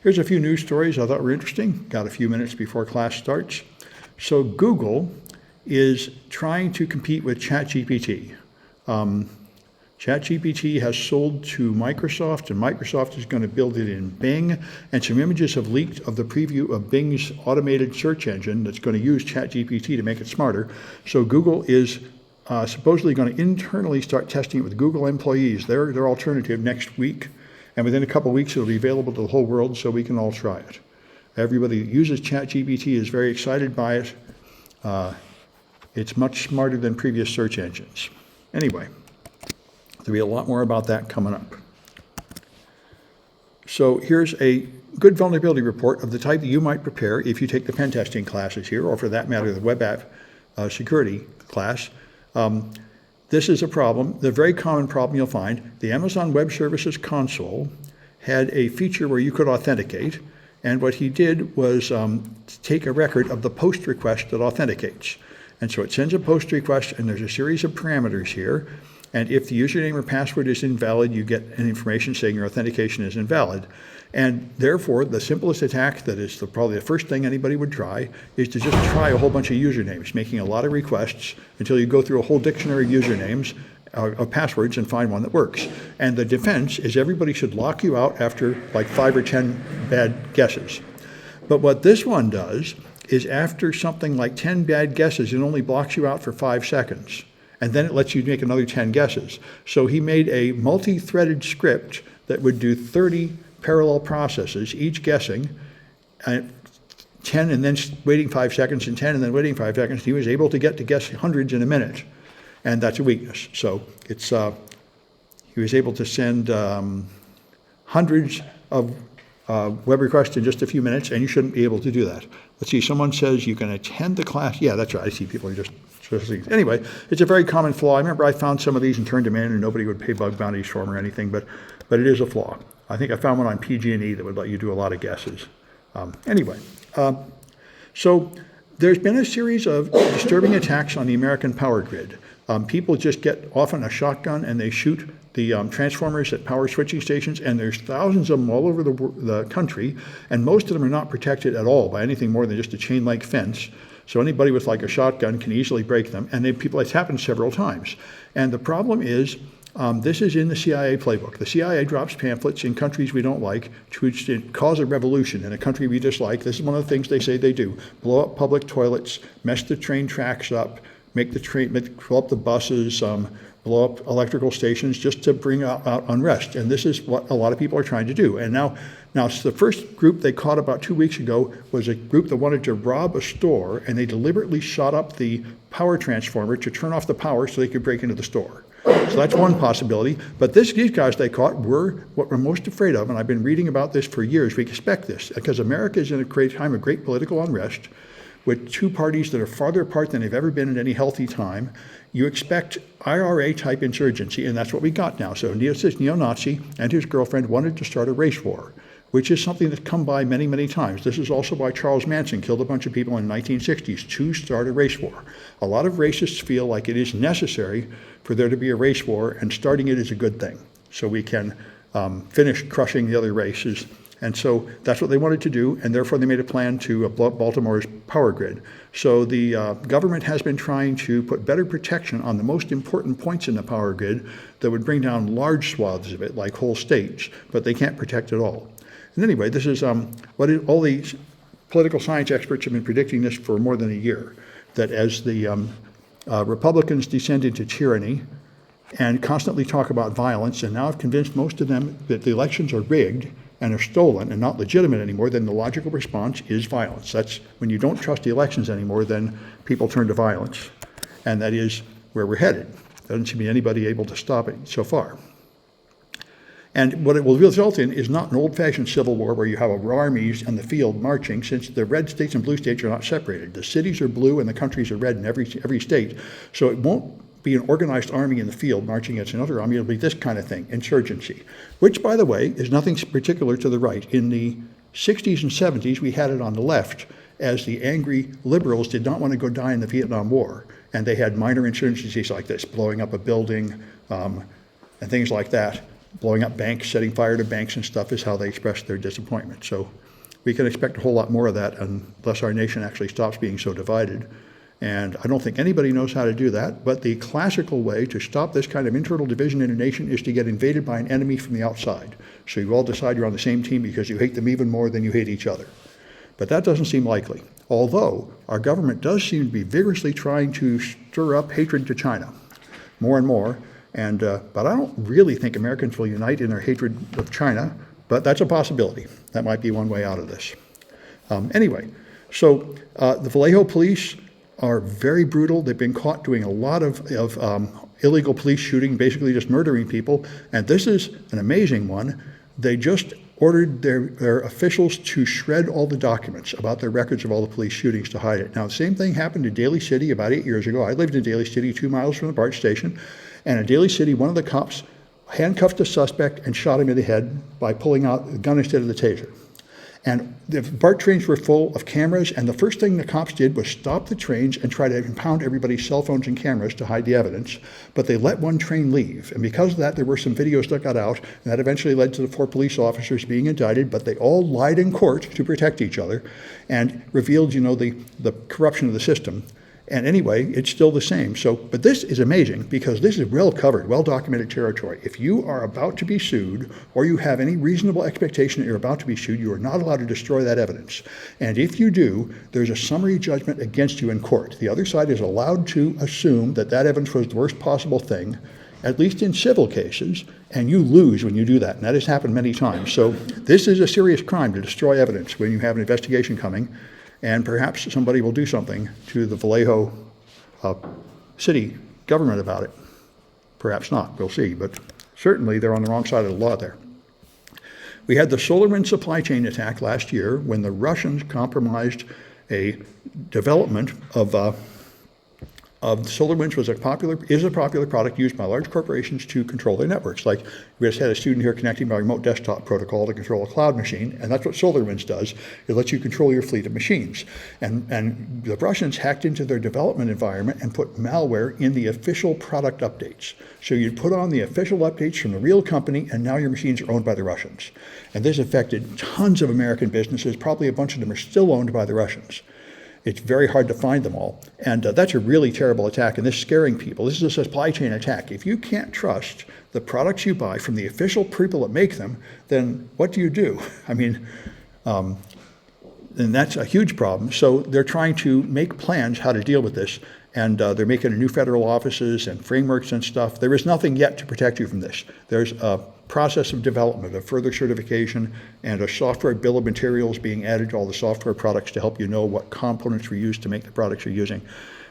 Here's a few news stories I thought were interesting. Got a few minutes before class starts. So Google is trying to compete with ChatGPT. ChatGPT has sold to Microsoft, and Microsoft is going to build it in Bing. And some images have leaked of the preview of Bing's automated search engine that's going to use ChatGPT to make it smarter. So Google is supposedly going to internally start testing it with Google employees, their alternative, next week. And within a couple of weeks, it'll be available to the whole world so we can all try it. Everybody that uses ChatGPT is very excited by it. It's much smarter than previous search engines. Anyway, there'll be a lot more about that coming up. So here's a good vulnerability report of the type that you might prepare if you take the pen testing classes here, or for that matter, the web app security class. This is a problem, the very common problem you'll find. The Amazon Web Services console had a feature where you could authenticate, and what he did was take a record of the post request that authenticates. And so it sends a post request, and there's a series of parameters here. And if the username or password is invalid, you get an information saying your authentication is invalid. And therefore, the simplest attack that is probably the first thing anybody would try is to just try a whole bunch of usernames, making a lot of requests until you go through a whole dictionary of usernames, of passwords, and find one that works. And the defense is everybody should lock you out after like 5 or 10 bad guesses. But what this one does is after something like 10 bad guesses, it only blocks you out for 5 seconds. And then it lets you make another 10 guesses. So he made a multi-threaded script that would do 30 parallel processes, each guessing, 10 and then waiting 5 seconds, and 10 and then waiting 5 seconds. He was able to get to guess hundreds in a minute. And that's a weakness. So it's he was able to send hundreds of web requests in just a few minutes, and you shouldn't be able to do that. Let's see, someone says you can attend the class. Yeah, that's right. I see people are just anyway, it's a very common flaw. I remember I found some of these and turned them in, and nobody would pay bug bounties for them or anything, but it is a flaw. I think I found one on PG&E that would let you do a lot of guesses. So there's been a series of disturbing attacks on the American power grid. People just get often a shotgun and they shoot the transformers at power switching stations, and there's thousands of them all over the country, and most of them are not protected at all by anything more than just a chain link fence. So anybody with like a shotgun can easily break them, and it's happened several times. And the problem is, this is in the CIA playbook. The CIA drops pamphlets in countries we don't like to cause a revolution in a country we dislike. This is one of the things they say they do: blow up public toilets, mess the train tracks up, blow up the buses, blow up electrical stations, just to bring out unrest. And this is what a lot of people are trying to do. And now the first group they caught about 2 weeks ago was a group that wanted to rob a store, and they deliberately shot up the power transformer to turn off the power so they could break into the store. So that's one possibility. But these guys they caught were what we're most afraid of, and I've been reading about this for years. We expect this because America is in a time of great political unrest, with two parties that are farther apart than they've ever been at any healthy time. You expect IRA-type insurgency, and that's what we got now. So this neo-Nazi and his girlfriend wanted to start a race war, which is something that's come by many, many times. This is also why Charles Manson killed a bunch of people in the 1960s, to start a race war. A lot of racists feel like it is necessary for there to be a race war, and starting it is a good thing, so we can finish crushing the other races. And so that's what they wanted to do, and therefore they made a plan to blow up Baltimore's power grid. So the government has been trying to put better protection on the most important points in the power grid that would bring down large swaths of it, like whole states, but they can't protect it all. And anyway, this is all these political science experts have been predicting this for more than a year, that as the Republicans descend into tyranny and constantly talk about violence, and now have convinced most of them that the elections are rigged and are stolen and not legitimate anymore, then the logical response is violence. That's when you don't trust the elections anymore, then people turn to violence. And that is where we're headed. There doesn't seem to be anybody able to stop it so far. And what it will result in is not an old-fashioned civil war where you have armies in the field marching, since the red states and blue states are not separated. The cities are blue and the countries are red in every state. So it won't be an organized army in the field marching against another army. It'll be this kind of thing, insurgency, which, by the way, is nothing particular to the right. In the 60s and 70s, we had it on the left, as the angry liberals did not want to go die in the Vietnam War. And they had minor insurgencies like this, blowing up a building and things like that. blowing up banks, setting fire to banks and stuff is how they express their disappointment. So we can expect a whole lot more of that unless our nation actually stops being so divided. And I don't think anybody knows how to do that, but the classical way to stop this kind of internal division in a nation is to get invaded by an enemy from the outside. So you all decide you're on the same team because you hate them even more than you hate each other. But that doesn't seem likely, although our government does seem to be vigorously trying to stir up hatred to China more and more. But I don't really think Americans will unite in their hatred of China, but that's a possibility. That might be one way out of this. Anyway, so the Vallejo police are very brutal. They've been caught doing a lot of illegal police shooting, basically just murdering people. And this is an amazing one. They just ordered their officials to shred all the documents about their records of all the police shootings to hide it. Now, the same thing happened in Daly City about 8 years ago. I lived in Daly City, 2 miles from the BART station. And in Daly City, one of the cops handcuffed a suspect and shot him in the head by pulling out the gun instead of the taser. And the BART trains were full of cameras, and the first thing the cops did was stop the trains and try to impound everybody's cell phones and cameras to hide the evidence. But they let one train leave. And because of that, there were some videos that got out, and that eventually led to the 4 police officers being indicted, but they all lied in court to protect each other and revealed, the corruption of the system. And anyway, it's still the same. But this is amazing because this is well covered, well documented territory. If you are about to be sued or you have any reasonable expectation that you're about to be sued, you are not allowed to destroy that evidence. And if you do, there's a summary judgment against you in court. The other side is allowed to assume that that evidence was the worst possible thing, at least in civil cases, and you lose when you do that. And that has happened many times. So this is a serious crime to destroy evidence when you have an investigation coming. And perhaps somebody will do something to the Vallejo city government about it. Perhaps not, we'll see, but certainly they're on the wrong side of the law there. We had the SolarWinds supply chain attack last year when the Russians compromised a development of SolarWinds is a popular product used by large corporations to control their networks. Like we just had a student here connecting by remote desktop protocol to control a cloud machine, and that's what SolarWinds does. It lets you control your fleet of machines. And the Russians hacked into their development environment and put malware in the official product updates. So you'd put on the official updates from the real company, and now your machines are owned by the Russians. And this affected tons of American businesses. Probably a bunch of them are still owned by the Russians. It's very hard to find them all. And that's a really terrible attack, and this is scaring people. This is a supply chain attack. If you can't trust the products you buy from the official people that make them, then what do you do? I mean, and that's a huge problem. So they're trying to make plans how to deal with this, and they're making new federal offices and frameworks and stuff. There is nothing yet to protect you from this. There's a process of development, of further certification, and a software bill of materials being added to all the software products to help you know what components were used to make the products you're using.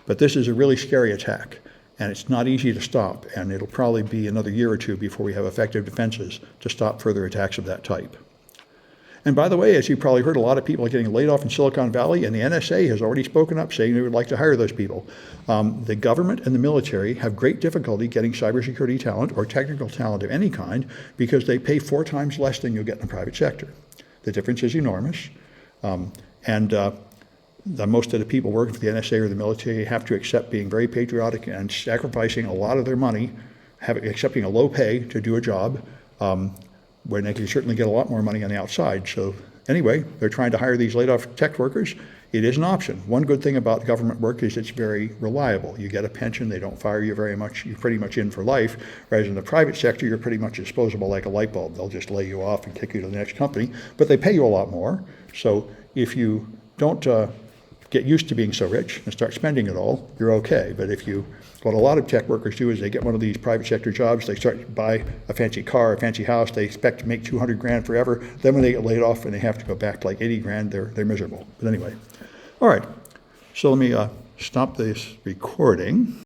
But this is a really scary attack, and it's not easy to stop, and it'll probably be another year or two before we have effective defenses to stop further attacks of that type. And by the way, as you probably heard, a lot of people are getting laid off in Silicon Valley, and the NSA has already spoken up saying they would like to hire those people. The government and the military have great difficulty getting cybersecurity talent or technical talent of any kind because they pay 4 times less than you'll get in the private sector. The difference is enormous. Most of the people working for the NSA or the military have to accept being very patriotic and sacrificing a lot of their money, accepting a low pay to do a job, when they can certainly get a lot more money on the outside. So anyway, they're trying to hire these laid off tech workers. It is an option. One good thing about government work is it's very reliable. You get a pension, they don't fire you very much, you're pretty much in for life, whereas in the private sector, you're pretty much disposable like a light bulb. They'll just lay you off and kick you to the next company, but they pay you a lot more. So if you don't get used to being so rich and start spending it all, you're okay. But what a lot of tech workers do is they get one of these private sector jobs, they start to buy a fancy car, a fancy house, they expect to make 200 grand forever. Then when they get laid off and they have to go back to like 80 grand, they're miserable. But anyway, all right. So let me stop this recording.